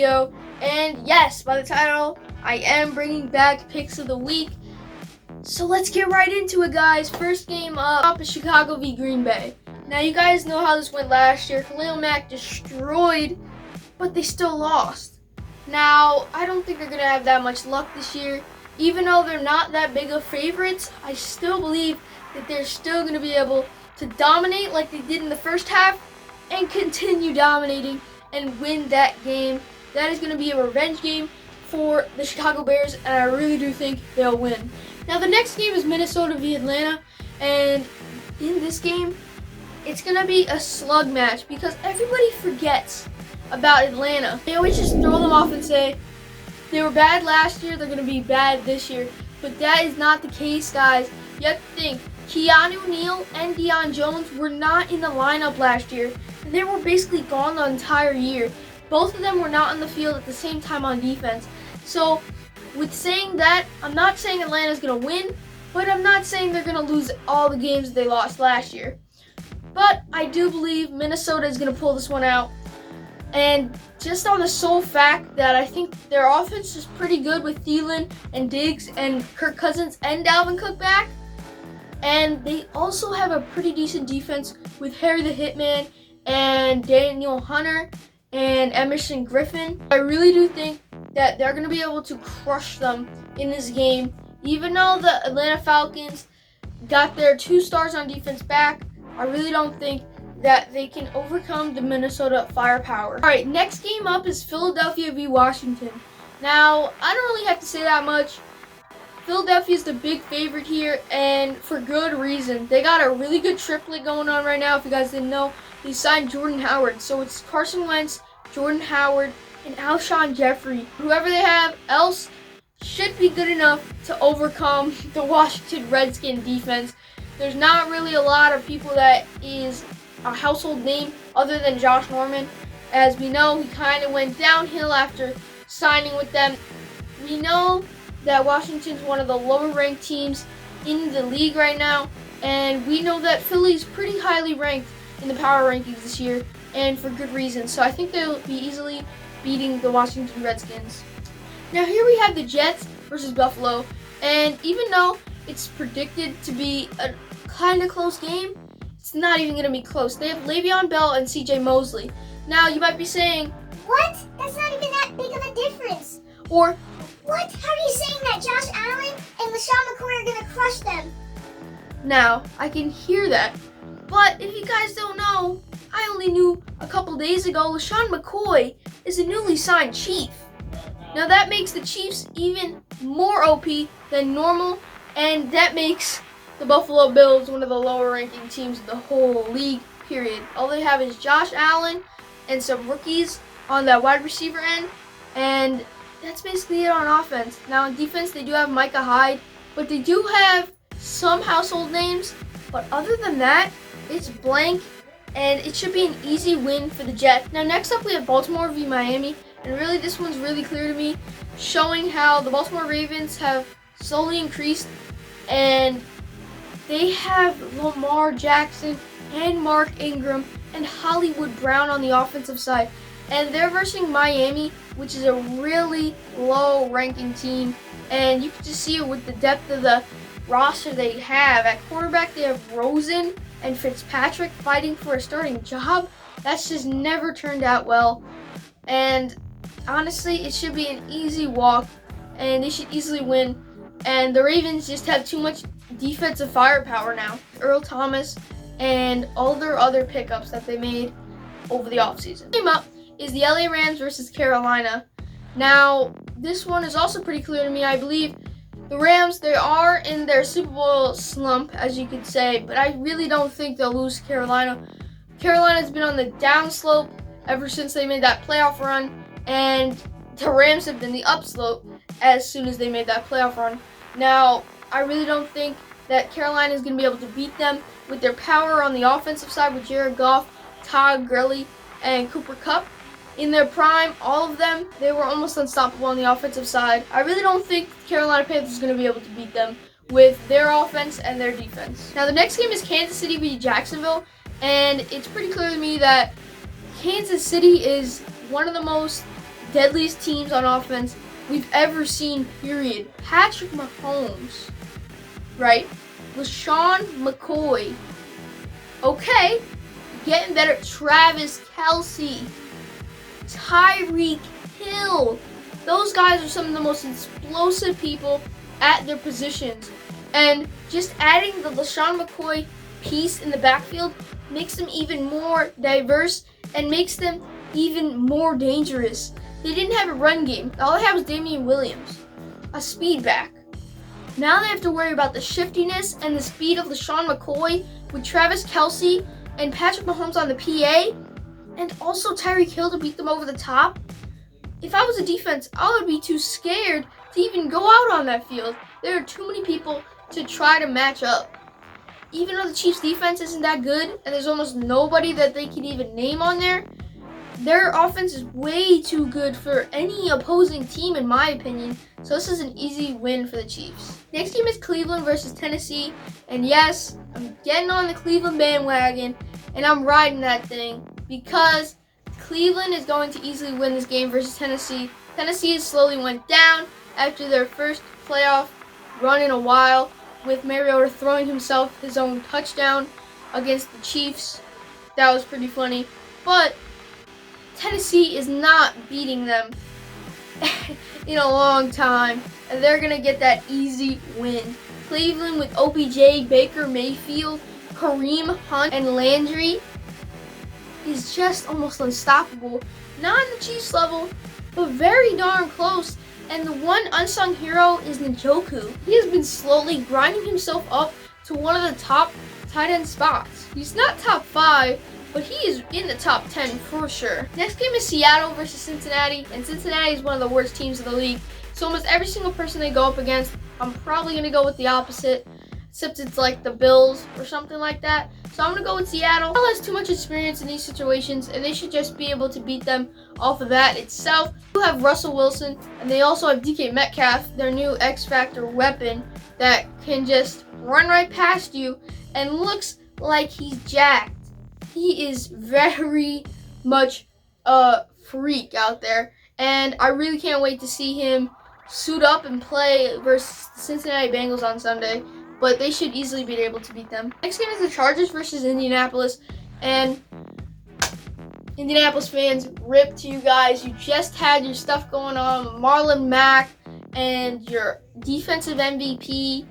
video. And yes, by the title, I am bringing back Picks of the Week. So let's get right into it, guys. First game up is Chicago v. Green Bay. Now, you guys know how this went last year. Khalil Mack destroyed, but they still lost. Now, I don't think they're going to have that much luck this year. Even though they're not that big of favorites, I still believe that they're still going to be able to dominate like they did in the first half and continue dominating and win that game. That is going to be a revenge game for the Chicago Bears, and I really do think they'll win. Now, the next game is Minnesota v. Atlanta, and in this game, it's going to be a slug match because everybody forgets about Atlanta. They always just throw them off and say, they were bad last year, they're going to be bad this year. But that is not the case, guys. You have to think, Keanu Neal and Deion Jones were not in the lineup last year, and they were basically gone the entire year. Both of them were not on the field at the same time on defense. So, with saying that, I'm not saying Atlanta's going to win, but I'm not saying they're going to lose all the games that they lost last year. But I do believe Minnesota is going to pull this one out. And just on the sole fact that I think their offense is pretty good with Thielen and Diggs and Kirk Cousins and Dalvin Cook back. And they also have a pretty decent defense with Harry the Hitman and Daniel Hunter and Emerson Griffin. I really do think that they're going to be able to crush them in this game. Even though the Atlanta Falcons got their 2 stars on defense back, I really don't think that they can overcome the Minnesota firepower. All right, next game up is Philadelphia v. Washington. Now, I don't really have to say that much. Philadelphia is the big favorite here, and for good reason. They got a really good triplet going on right now. If you guys didn't know, they signed Jordan Howard. So it's Carson Wentz, Jordan Howard, and Alshon Jeffrey. Whoever they have else should be good enough to overcome the Washington Redskins defense. There's not really a lot of people that is a household name other than Josh Norman. As we know, he kind of went downhill after signing with them. We know that Washington's one of the lower ranked teams in the league right now, and we know that Philly's pretty highly ranked in the power rankings this year, and for good reason. So I think they'll be easily beating the Washington Redskins. Now here we have the Jets versus Buffalo, and even though it's predicted to be a kind of close game, it's not even going to be close. They have Le'Veon Bell and CJ Mosley. Now, you might be saying, what? That's not even that big of a difference. Or, what? How are you saying that Josh Allen and LaShawn McCoy are going to crush them? Now, I can hear that. But if you guys don't know, I only knew a couple days ago LaShawn McCoy is a newly signed Chief. Now, that makes the Chiefs even more OP than normal, and that makes the Buffalo Bills one of the lower ranking teams in the whole league, period. All they have is Josh Allen and some rookies on that wide receiver end, and that's basically it on offense. Now on defense, they do have Micah Hyde, but they do have some household names, but other than that, it's blank, and it should be an easy win for the Jets. Now next up, we have Baltimore v. Miami, and really this one's really clear to me, showing how the Baltimore Ravens have slowly increased, and they have Lamar Jackson and Mark Ingram and Hollywood Brown on the offensive side. And they're versus Miami, which is a really low-ranking team. And you can just see it with the depth of the roster they have. At quarterback, they have Rosen and Fitzpatrick fighting for a starting job. That's just never turned out well. And honestly, it should be an easy walk, and they should easily win. And the Ravens just have too much defensive firepower now. Earl Thomas and all their other pickups that they made over the offseason. Game up is the LA Rams versus Carolina. Now, this one is also pretty clear to me. I believe the Rams, they are in their Super Bowl slump, as you could say, but I really don't think they'll lose to Carolina. Carolina's been on the downslope ever since they made that playoff run, and the Rams have been the upslope as soon as they made that playoff run. Now, I really don't think that Carolina is going to be able to beat them with their power on the offensive side with Jared Goff, Todd Gurley, and Cooper Kupp. In their prime, all of them, they were almost unstoppable on the offensive side. I really don't think Carolina Panthers is going to be able to beat them with their offense and their defense. Now, the next game is Kansas City v. Jacksonville, and it's pretty clear to me that Kansas City is one of the most deadliest teams on offense we've ever seen, period. Patrick Mahomes, right? LaShawn McCoy. Okay, getting better. Travis Kelce, Tyreek Hill. Those guys are some of the most explosive people at their positions. And just adding the LaShawn McCoy piece in the backfield makes them even more diverse and makes them even more dangerous. They didn't have a run game. All they had was Damian Williams, a speed back. Now they have to worry about the shiftiness and the speed of LaShawn McCoy with Travis Kelce and Patrick Mahomes on the PA, and also Tyreek Hill to beat them over the top. If I was a defense, I would be too scared to even go out on that field. There are too many people to try to match up. Even though the Chiefs' defense isn't that good, and there's almost nobody that they can even name on there, their offense is way too good for any opposing team, in my opinion. So this is an easy win for the Chiefs. Next game is Cleveland versus Tennessee. And yes, I'm getting on the Cleveland bandwagon, and I'm riding that thing because Cleveland is going to easily win this game versus Tennessee. Tennessee slowly went down after their first playoff run in a while, with Mariota throwing himself his own touchdown against the Chiefs. That was pretty funny. But Tennessee is not beating them in a long time, and they're going to get that easy win. Cleveland with OBJ, Baker Mayfield, Kareem Hunt, and Landry is just almost unstoppable. Not on the Chiefs level, but very darn close. And the one unsung hero is Njoku. He has been slowly grinding himself up to one of the top tight end spots. He's not top 5, but he is in the top 10 for sure. Next game is Seattle versus Cincinnati, and Cincinnati is one of the worst teams of the league. So almost every single person they go up against, I'm probably going to go with the opposite, except it's like the Bills or something like that. So I'm going to go with Seattle. Seattle has too much experience in these situations, and they should just be able to beat them off of that itself. They have Russell Wilson, and they also have DK Metcalf, their new X-Factor weapon that can just run right past you and looks like he's jacked. He is very much a freak out there, and I really can't wait to see him suit up and play versus the Cincinnati Bengals on Sunday. But they should easily be able to beat them. Next game is the Chargers versus Indianapolis. And Indianapolis fans, rip to you guys. You just had your stuff going on with Marlon Mack and your defensive MVP.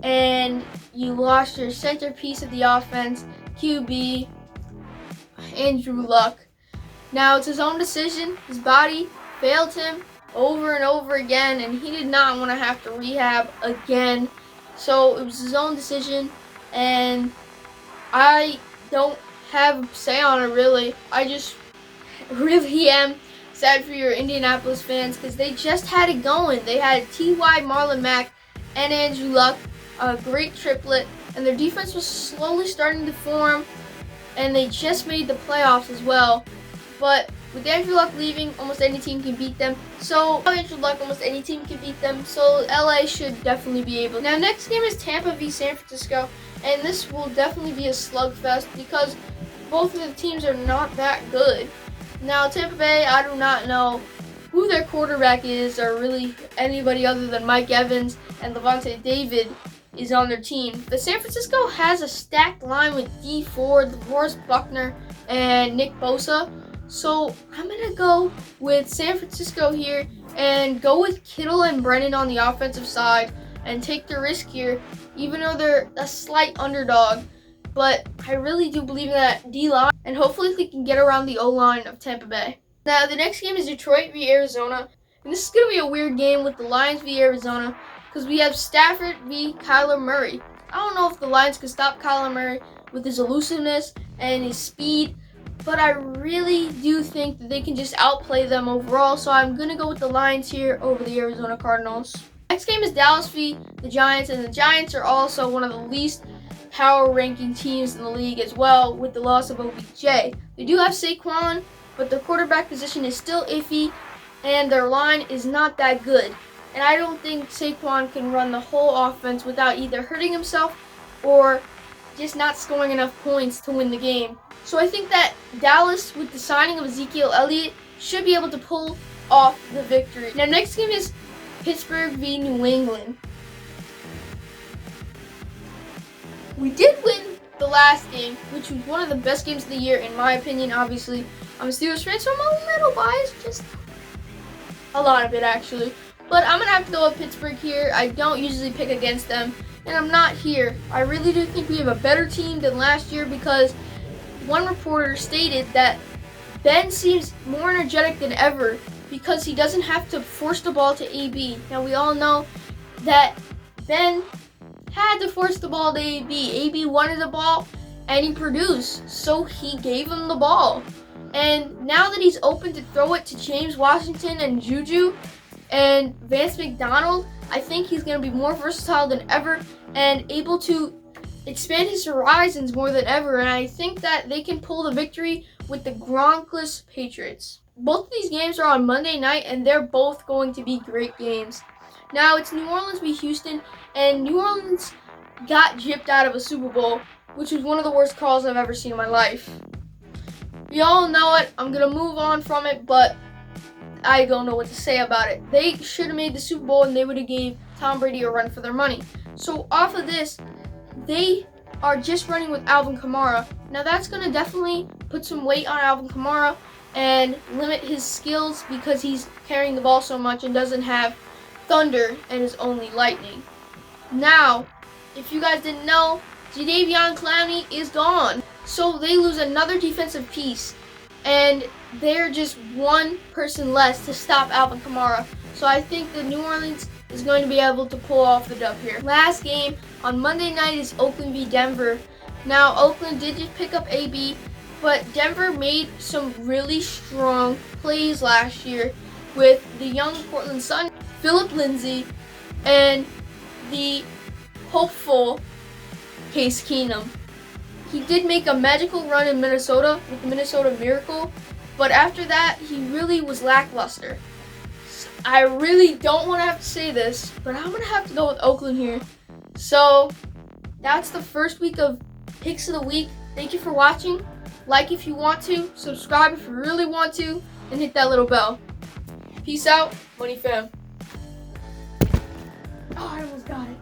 And you lost your centerpiece of the offense, QB, Andrew Luck. Now, it's his own decision. His body failed him over and over again, and he did not want to have to rehab again. So it was his own decision, and I don't have a say on it, really. I just really am sad for your Indianapolis fans because they just had it going. They had T.Y., Marlon Mack, and Andrew Luck, a great triplet, and their defense was slowly starting to form, and they just made the playoffs as well. But with Andrew Luck leaving, almost any team can beat them. So, Andrew Luck, almost any team can beat them. So, LA should definitely be able. Now, next game is Tampa v. San Francisco. And this will definitely be a slugfest because both of the teams are not that good. Now, Tampa Bay, I do not know who their quarterback is or really anybody other than Mike Evans and Levante David is on their team. But San Francisco has a stacked line with Dee Ford, DeForest Buckner, and Nick Bosa. So I'm going to go with San Francisco here and go with Kittle and Brennan on the offensive side and take the risk here, even though they're a slight underdog. But I really do believe in that D-line, and hopefully they can get around the O-line of Tampa Bay. Now, the next game is Detroit v. Arizona. And this is going to be a weird game with the Lions v. Arizona because we have Stafford v. Kyler Murray. I don't know if the Lions can stop Kyler Murray with his elusiveness and his speed, but I really do think that they can just outplay them overall, so I'm going to go with the Lions here over the Arizona Cardinals. Next game is Dallas v. the Giants, and the Giants are also one of the least power ranking teams in the league as well with the loss of OBJ. They do have Saquon, but their quarterback position is still iffy, and their line is not that good. And I don't think Saquon can run the whole offense without either hurting himself or just not scoring enough points to win the game. So I think that Dallas, with the signing of Ezekiel Elliott, should be able to pull off the victory. Now, next game is Pittsburgh v. New England. We did win the last game, which was one of the best games of the year, in my opinion. Obviously, I'm a Steelers fan, so I'm a little biased, just a lot of it actually. But I'm gonna have to go with Pittsburgh here. I don't usually pick against them, and I'm not here. I really do think we have a better team than last year because one reporter stated that Ben seems more energetic than ever because he doesn't have to force the ball to AB. Now, we all know that Ben had to force the ball to AB. AB wanted the ball, and he produced, so he gave him the ball. And now that he's open to throw it to James Washington and Juju and Vance McDonald, I think he's going to be more versatile than ever and able to expand his horizons more than ever. And I think that they can pull the victory with the Gronkless Patriots. Both of these games are on Monday night, and they're both going to be great games. Now, it's New Orleans v. Houston, and New Orleans got gypped out of a Super Bowl, which was one of the worst calls I've ever seen in my life. We all know it. I'm going to move on from it, but I don't know what to say about it. They should have made the Super Bowl, and they would have gave Tom Brady a run for their money. So off of this, they are just running with Alvin Kamara. Now, that's going to definitely put some weight on Alvin Kamara and limit his skills because he's carrying the ball so much and doesn't have thunder and is only lightning. Now, if you guys didn't know, Jadeveon Clowney is gone. So they lose another defensive piece, and they're just one person less to stop Alvin Kamara. So I think that New Orleans is going to be able to pull off the dub here. Last game on Monday night is Oakland v. Denver. Now, Oakland did just pick up AB, but Denver made some really strong plays last year with the young Portland Sun, Philip Lindsay, and the hopeful Case Keenum. He did make a magical run in Minnesota with the Minnesota Miracle, but after that, he really was lackluster. I really don't want to have to say this, but I'm going to have to go with Oakland here. So, that's the first week of Picks of the Week. Thank you for watching. Like if you want to, subscribe if you really want to, and hit that little bell. Peace out, Money Fam. Oh, I almost got it.